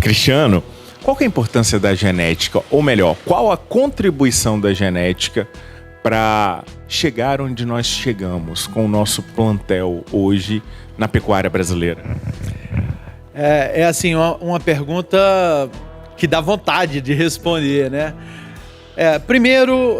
Cristiano, qual que é a importância da genética? Ou melhor, qual a contribuição da genética para chegar onde nós chegamos com o nosso plantel hoje na pecuária brasileira? É assim, uma pergunta que dá vontade de responder, né? Primeiro,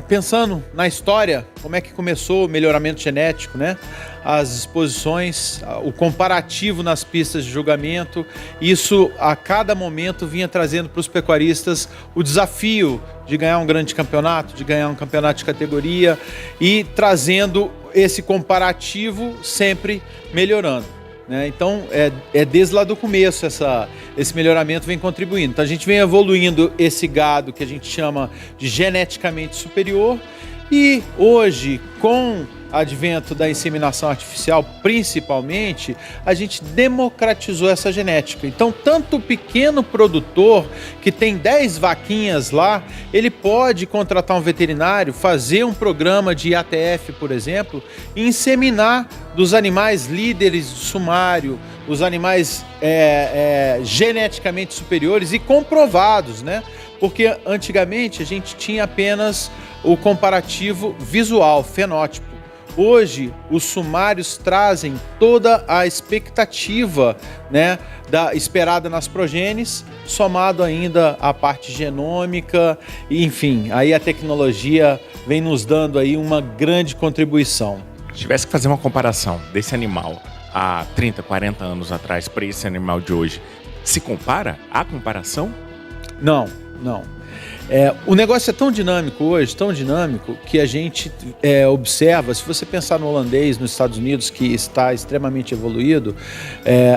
pensando na história, como é que começou o melhoramento genético, né? As exposições, o comparativo nas pistas de julgamento, isso a cada momento vinha trazendo para os pecuaristas o desafio de ganhar um grande campeonato, de ganhar um campeonato de categoria e trazendo esse comparativo sempre melhorando. Então, desde lá do começo esse melhoramento vem contribuindo. Então, a gente vem evoluindo esse gado que a gente chama de geneticamente superior e hoje, com o advento da inseminação artificial, principalmente, a gente democratizou essa genética. Então, tanto o pequeno produtor que tem 10 vaquinhas lá, ele pode contratar um veterinário, fazer um programa de IATF, por exemplo, e inseminar dos animais líderes do sumário, os animais geneticamente superiores e comprovados, né? Porque antigamente a gente tinha apenas o comparativo visual, fenótipo. Hoje, os sumários trazem toda a expectativa, né, esperada nas progênies, somado ainda à parte genômica, enfim, aí a tecnologia vem nos dando aí uma grande contribuição. Se tivesse que fazer uma comparação desse animal há 30, 40 anos atrás para esse animal de hoje, se compara? Há comparação? Não. O negócio é tão dinâmico hoje, tão dinâmico, que a gente observa, se você pensar no holandês, nos Estados Unidos, que está extremamente evoluído,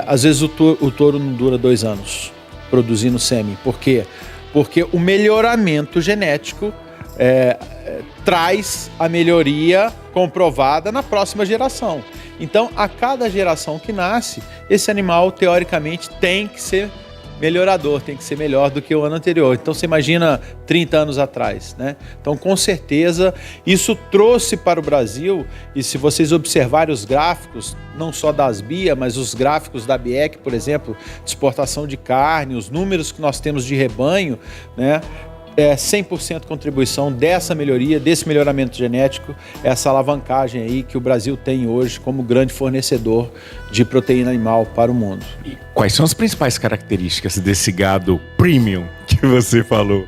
às vezes o touro não dura 2 anos produzindo sêmen. Por quê? Porque o melhoramento genético traz a melhoria comprovada na próxima geração. Então, a cada geração que nasce, esse animal, teoricamente, tem que ser melhorador, tem que ser melhor do que o ano anterior. Então você imagina 30 anos atrás, né? Então com certeza isso trouxe para o Brasil, e se vocês observarem os gráficos, não só da Asbia, mas os gráficos da BIEC, por exemplo, de exportação de carne, os números que nós temos de rebanho, né? 100% contribuição dessa melhoria, desse melhoramento genético, essa alavancagem aí que o Brasil tem hoje como grande fornecedor de proteína animal para o mundo. E quais são as principais características desse gado premium que você falou?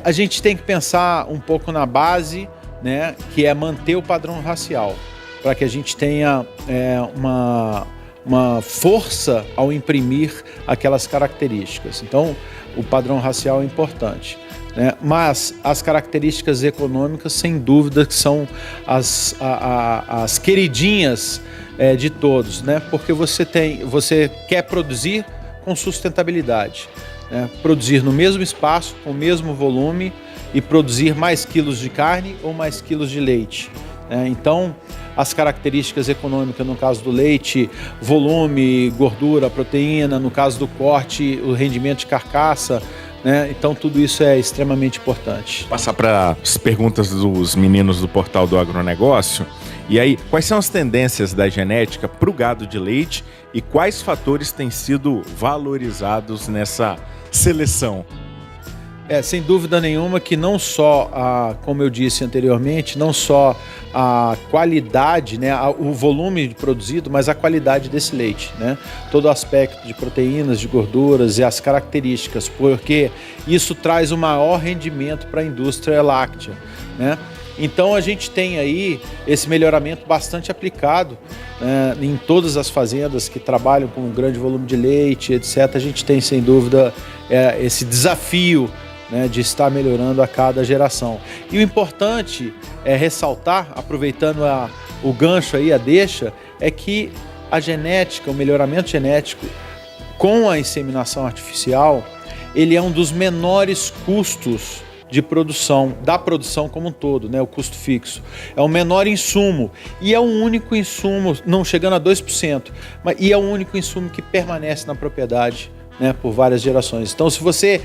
A gente tem que pensar um pouco na base, né, que é manter o padrão racial, para que a gente tenha uma força ao imprimir aquelas características. Então, o padrão racial é importante, né? Mas as características econômicas, sem dúvida, que são as queridinhas de todos, né? Porque você quer produzir com sustentabilidade, né? Produzir no mesmo espaço, com o mesmo volume e produzir mais quilos de carne ou mais quilos de leite, né? Então, as características econômicas, no caso do leite, volume, gordura, proteína, no caso do corte, o rendimento de carcaça, né? Então tudo isso é extremamente importante. Passar para as perguntas dos meninos do portal do agronegócio. E aí, quais são as tendências da genética para o gado de leite e quais fatores têm sido valorizados nessa seleção? Sem dúvida nenhuma que não só, como eu disse anteriormente, não só a qualidade, né, o volume produzido, mas a qualidade desse leite, né? Todo o aspecto de proteínas, de gorduras e as características, porque isso traz o maior rendimento para a indústria láctea, né? Então a gente tem aí esse melhoramento bastante aplicado, né, em todas as fazendas que trabalham com um grande volume de leite, etc. A gente tem sem dúvida esse desafio, né, de estar melhorando a cada geração. E o importante é ressaltar, aproveitando o gancho aí, a deixa, é que a genética, o melhoramento genético com a inseminação artificial, ele é um dos menores custos de produção, da produção como um todo, né, o custo fixo. É o menor insumo e é o único insumo, não chegando a 2%, e é o único insumo que permanece na propriedade, né, por várias gerações. Então, se você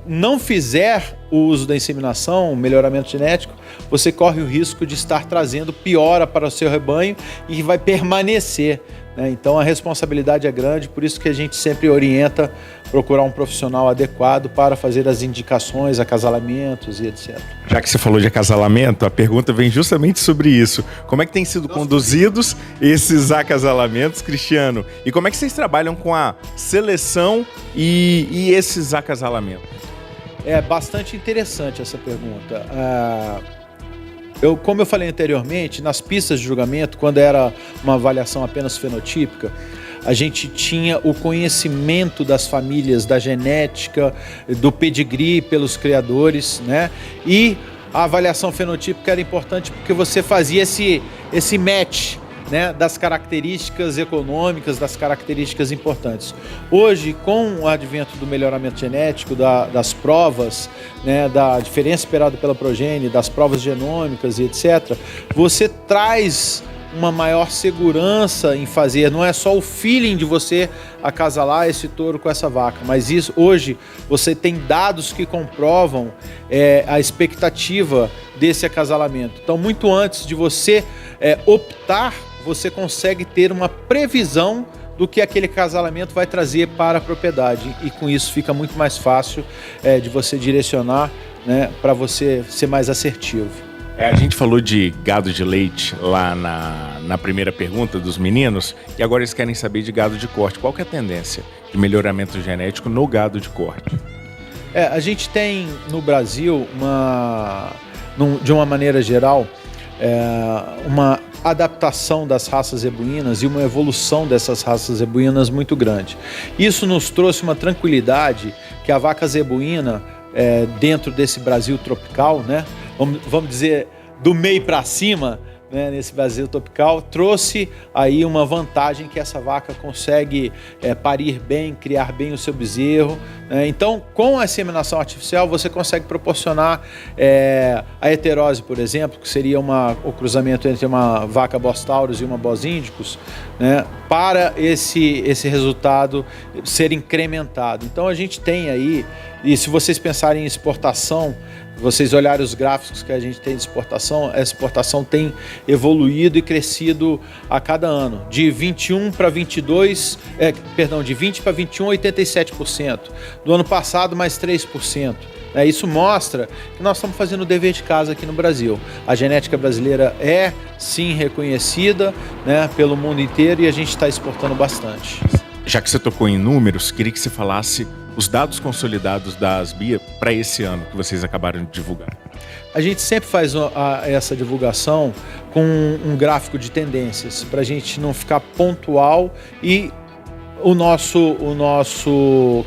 não fizer o uso da inseminação, o melhoramento genético, você corre o risco de estar trazendo piora para o seu rebanho e vai permanecer, né? Então a responsabilidade é grande, por isso que a gente sempre orienta procurar um profissional adequado para fazer as indicações, acasalamentos e etc. Já que você falou de acasalamento, a pergunta vem justamente sobre isso. Como é que têm sido conduzidos esses acasalamentos, Cristiano? E como é que vocês trabalham com a seleção e esses acasalamentos? É bastante interessante essa pergunta. Como eu falei anteriormente, nas pistas de julgamento, quando era uma avaliação apenas fenotípica, a gente tinha o conhecimento das famílias, da genética, do pedigree pelos criadores, né? E a avaliação fenotípica era importante porque você fazia esse match, né, das características econômicas, das características importantes. Hoje, com o advento do melhoramento genético, das provas, né, da diferença esperada pela progênie, das provas genômicas e etc., você traz uma maior segurança em fazer, não é só o feeling de você acasalar esse touro com essa vaca, mas isso hoje você tem dados que comprovam a expectativa desse acasalamento. Então, muito antes de você optar, você consegue ter uma previsão do que aquele acasalamento vai trazer para a propriedade, e com isso fica muito mais fácil de você direcionar, né, para você ser mais assertivo. A gente falou de gado de leite lá na primeira pergunta dos meninos, e agora eles querem saber de gado de corte. Qual que é a tendência de melhoramento genético no gado de corte? A gente tem no Brasil, de uma maneira geral, uma adaptação das raças zebuínas e uma evolução dessas raças zebuínas muito grande. Isso nos trouxe uma tranquilidade que a vaca zebuína, dentro desse Brasil tropical, né, vamos dizer, do meio para cima, né, nesse Brasil tropical, trouxe aí uma vantagem que essa vaca consegue parir bem, criar bem o seu bezerro, né? Então, com a inseminação artificial, você consegue proporcionar a heterose, por exemplo, que seria o cruzamento entre uma vaca Bos taurus e uma Bos indicus, né, para esse resultado ser incrementado. Então, a gente tem aí, e se vocês pensarem em exportação, vocês olharem os gráficos que a gente tem de exportação, a exportação tem evoluído e crescido a cada ano. De 21 para 22, de 20 para 21, 87%. Do ano passado, mais 3%. Isso mostra que nós estamos fazendo o dever de casa aqui no Brasil. A genética brasileira é, sim, reconhecida, né, pelo mundo inteiro, e a gente está exportando bastante. Já que você tocou em números, queria que você falasse os dados consolidados da Asbia para esse ano que vocês acabaram de divulgar. A gente sempre faz essa divulgação com um gráfico de tendências, para a gente não ficar pontual e o nosso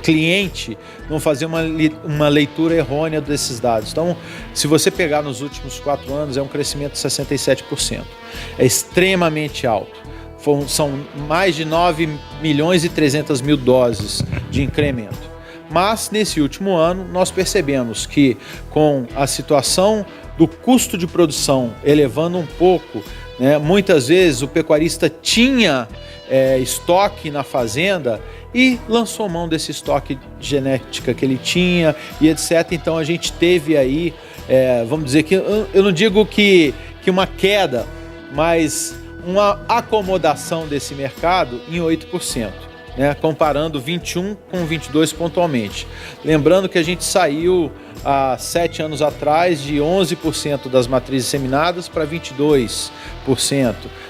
cliente não fazer uma leitura errônea desses dados. Então, se você pegar nos últimos 4 anos, é um crescimento de 67%. É extremamente alto. São mais de 9 milhões e 300 mil doses de incremento. Mas, nesse último ano, nós percebemos que, com a situação do custo de produção elevando um pouco, né, muitas vezes o pecuarista tinha estoque na fazenda e lançou mão desse estoque de genética que ele tinha e etc. Então, a gente teve aí, vamos dizer que, eu não digo que uma queda, mas uma acomodação desse mercado em 8%. Né, comparando 21 com 22 pontualmente. Lembrando que a gente saiu há 7 anos atrás de 11% das matrizes seminadas para 22%.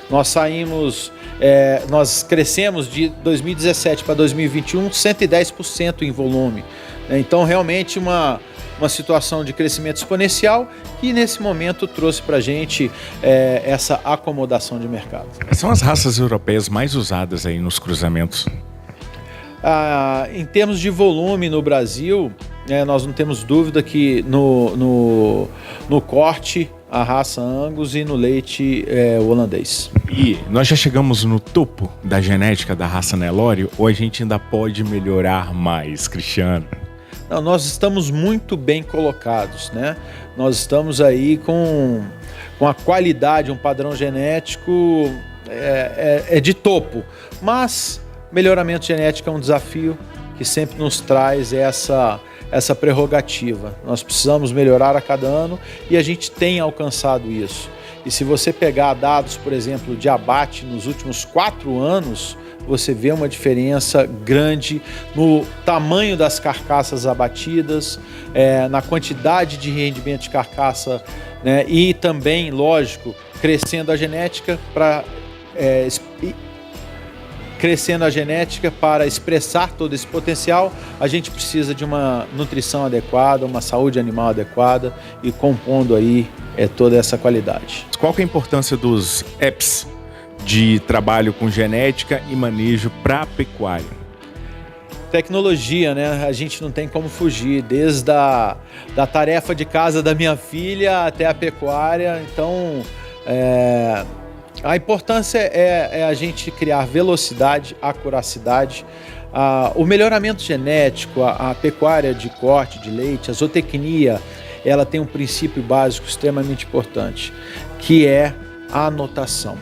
Nós crescemos de 2017 para 2021 110% em volume. Então, realmente uma situação de crescimento exponencial que nesse momento trouxe para a gente essa acomodação de mercado. São as raças europeias mais usadas aí nos cruzamentos? Em termos de volume no Brasil, nós não temos dúvida que no corte a raça Angus e no leite o holandês. E nós já chegamos no topo da genética da raça Nelore ou a gente ainda pode melhorar mais, Cristiano? Não, nós estamos muito bem colocados, né? Nós estamos aí com a qualidade, um padrão genético de topo, mas melhoramento genético é um desafio que sempre nos traz essa prerrogativa. Nós precisamos melhorar a cada ano e a gente tem alcançado isso. E se você pegar dados, por exemplo, de abate nos últimos 4 anos, você vê uma diferença grande no tamanho das carcaças abatidas, na quantidade de rendimento de carcaça, né? E também, lógico, crescendo a genética para expressar todo esse potencial, a gente precisa de uma nutrição adequada, uma saúde animal adequada e compondo aí toda essa qualidade. Qual que é a importância dos apps de trabalho com genética e manejo para a pecuária? Tecnologia, né? A gente não tem como fugir, desde da tarefa de casa da minha filha até a pecuária. Então, a importância é a gente criar velocidade, acuracidade, o melhoramento genético, a pecuária de corte de leite, a zootecnia, ela tem um princípio básico extremamente importante, que é a anotação.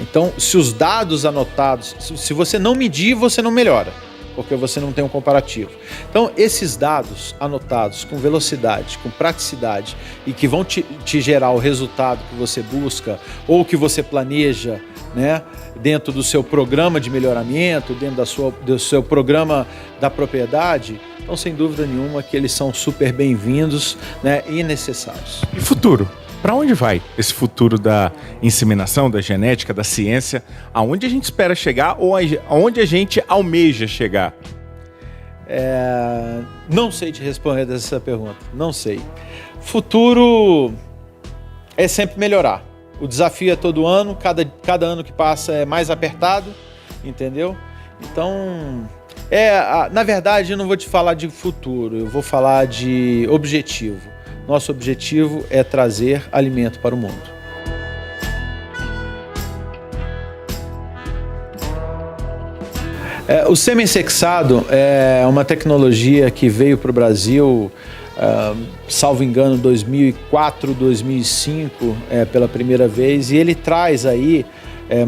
Então, se os dados anotados, se você não medir, você não melhora, porque você não tem um comparativo. Então, esses dados anotados com velocidade, com praticidade e que vão te gerar o resultado que você busca ou que você planeja, né, dentro do seu programa de melhoramento, dentro do seu programa da propriedade, então, sem dúvida nenhuma, que eles são super bem-vindos, né, e necessários. E futuro? Para onde vai esse futuro da inseminação, da genética, da ciência? Aonde a gente espera chegar ou aonde a gente almeja chegar? Não sei te responder essa pergunta, não sei. Futuro é sempre melhorar. O desafio é todo ano, cada ano que passa é mais apertado, entendeu? Então, na verdade, eu não vou te falar de futuro, eu vou falar de objetivo. Nosso objetivo é trazer alimento para o mundo. O semi-sexado é uma tecnologia que veio para o Brasil, salvo engano, 2004, 2005, pela primeira vez, e ele traz aí,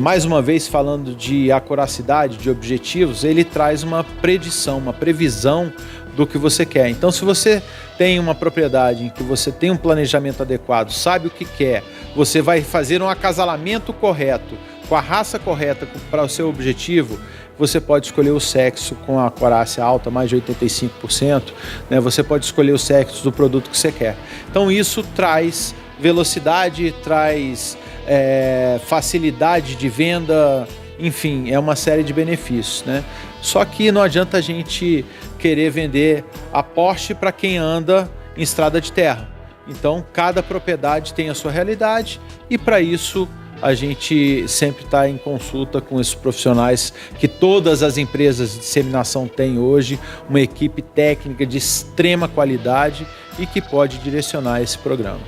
mais uma vez falando de acuracidade, de objetivos, ele traz uma predição, uma previsão do que você quer. Então, se você tem uma propriedade em que você tem um planejamento adequado, sabe o que quer, você vai fazer um acasalamento correto, com a raça correta para o seu objetivo, você pode escolher o sexo com a acurácia alta, mais de 85%, né? Você pode escolher o sexo do produto que você quer. Então, isso traz velocidade, traz facilidade de venda, enfim, é uma série de benefícios, né? Só que não adianta a gente querer vender a Porsche para quem anda em estrada de terra. Então, cada propriedade tem a sua realidade e, para isso, a gente sempre está em consulta com esses profissionais que todas as empresas de disseminação têm hoje, uma equipe técnica de extrema qualidade e que pode direcionar esse programa.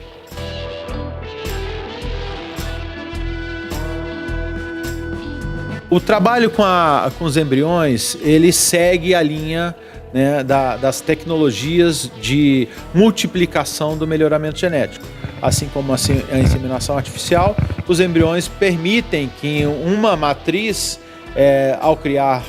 O trabalho com os embriões, ele segue a linha, né, das tecnologias de multiplicação do melhoramento genético. Assim como a inseminação artificial, os embriões permitem que uma matriz, ao criar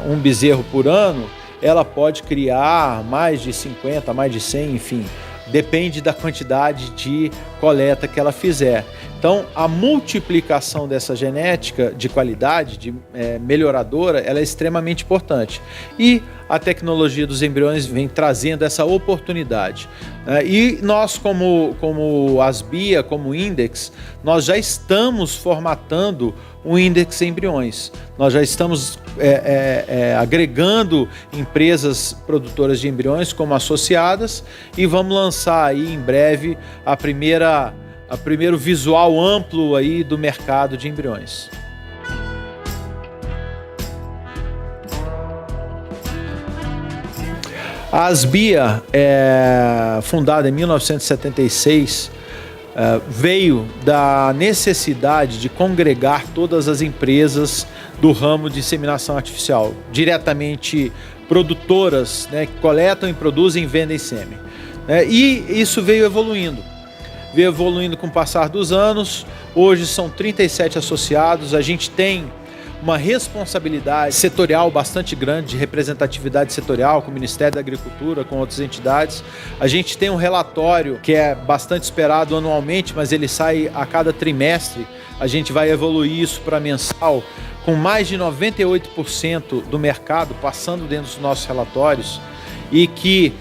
um bezerro por ano, ela pode criar mais de 50, mais de 100, enfim, depende da quantidade de coleta que ela fizer. Então, a multiplicação dessa genética de qualidade, melhoradora, ela é extremamente importante. E a tecnologia dos embriões vem trazendo essa oportunidade. E nós, como Asbia, como Index, nós já estamos formatando um Index embriões. Nós já estamos agregando empresas produtoras de embriões como associadas e vamos lançar aí em breve a primeiro visual amplo aí do mercado de embriões. A Asbia, fundada em 1976, veio da necessidade de congregar todas as empresas do ramo de inseminação artificial, diretamente produtoras, né, que coletam e produzem e vendem sêmen. E isso veio evoluindo com o passar dos anos. Hoje são 37 associados, a gente tem uma responsabilidade setorial bastante grande, de representatividade setorial com o Ministério da Agricultura, com outras entidades. A gente tem um relatório que é bastante esperado anualmente, mas ele sai a cada trimestre. A gente vai evoluir isso para mensal, com mais de 98% do mercado passando dentro dos nossos relatórios e que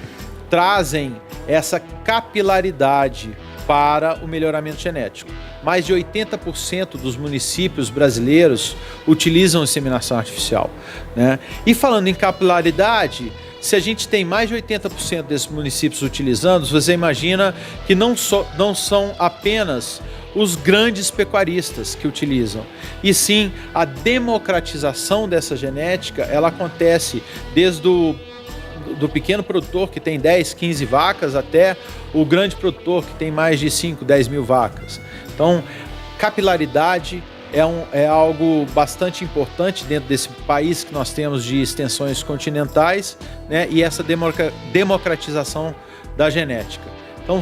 trazem essa capilaridade para o melhoramento genético. Mais de 80% dos municípios brasileiros utilizam inseminação artificial, né? E falando em capilaridade, se a gente tem mais de 80% desses municípios utilizando, você imagina que não são apenas os grandes pecuaristas que utilizam, e sim a democratização dessa genética, ela acontece desde do pequeno produtor que tem 10, 15 vacas até o grande produtor que tem mais de 5, 10 mil vacas. Então, capilaridade é algo bastante importante dentro desse país que nós temos de extensões continentais, né? E essa democratização da genética. Então,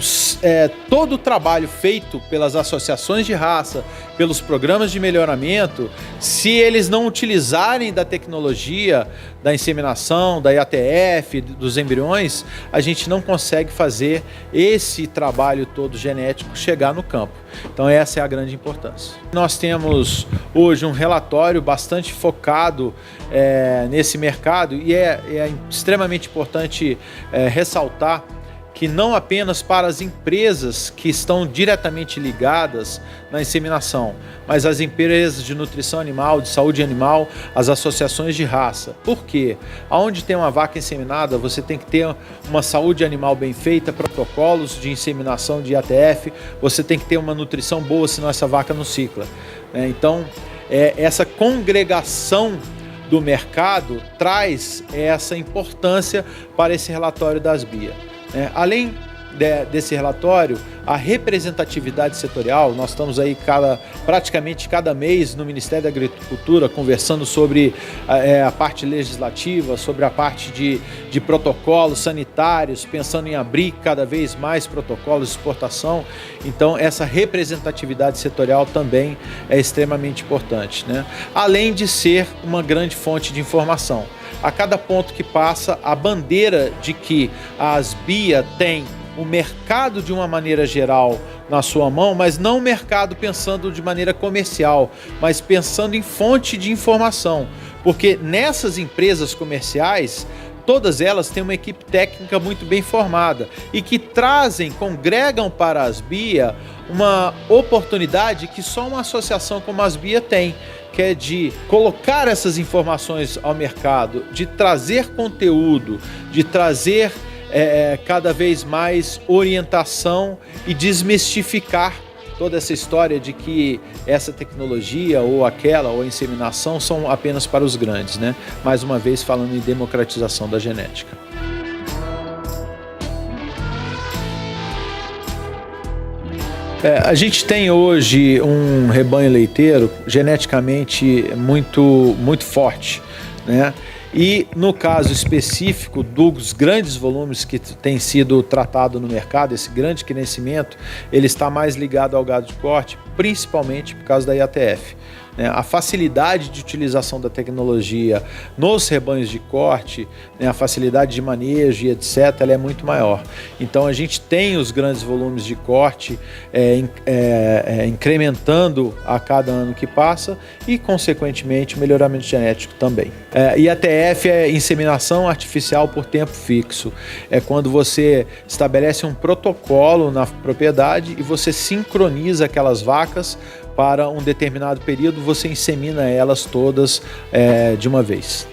todo o trabalho feito pelas associações de raça, pelos programas de melhoramento, se eles não utilizarem da tecnologia, da inseminação, da IATF, dos embriões, a gente não consegue fazer esse trabalho todo genético chegar no campo. Então, essa é a grande importância. Nós temos hoje um relatório bastante focado nesse mercado e é extremamente importante ressaltar que não apenas para as empresas que estão diretamente ligadas na inseminação, mas as empresas de nutrição animal, de saúde animal, as associações de raça. Por quê? Onde tem uma vaca inseminada, você tem que ter uma saúde animal bem feita, protocolos de inseminação de IATF, você tem que ter uma nutrição boa, senão essa vaca não cicla. Então, essa congregação do mercado traz essa importância para esse relatório das BIA. Além desse relatório, a representatividade setorial, nós estamos aí praticamente cada mês no Ministério da Agricultura conversando sobre a parte legislativa, sobre a parte de protocolos sanitários, pensando em abrir cada vez mais protocolos de exportação. Então, essa representatividade setorial também é extremamente importante, né? Além de ser uma grande fonte de informação. A cada ponto que passa, a bandeira de que as BIA têm o mercado de uma maneira geral na sua mão, mas não o mercado pensando de maneira comercial, mas pensando em fonte de informação. Porque nessas empresas comerciais, todas elas têm uma equipe técnica muito bem formada e que congregam para as BIA uma oportunidade que só uma associação como as BIA tem, que é de colocar essas informações ao mercado, de trazer conteúdo, de trazer cada vez mais orientação e desmistificar toda essa história de que essa tecnologia ou aquela ou a inseminação são apenas para os grandes, né? Mais uma vez falando em democratização da genética. A gente tem hoje um rebanho leiteiro geneticamente muito forte, né? E no caso específico dos grandes volumes que tem sido tratado no mercado, esse grande crescimento, ele está mais ligado ao gado de corte, principalmente por causa da IATF. A facilidade de utilização da tecnologia nos rebanhos de corte, a facilidade de manejo e etc., ela é muito maior. Então a gente tem os grandes volumes de corte incrementando a cada ano que passa e, consequentemente, o melhoramento genético também. IATF é inseminação artificial por tempo fixo. É quando você estabelece um protocolo na propriedade e você sincroniza aquelas vacas para um determinado período, você insemina elas todas de uma vez.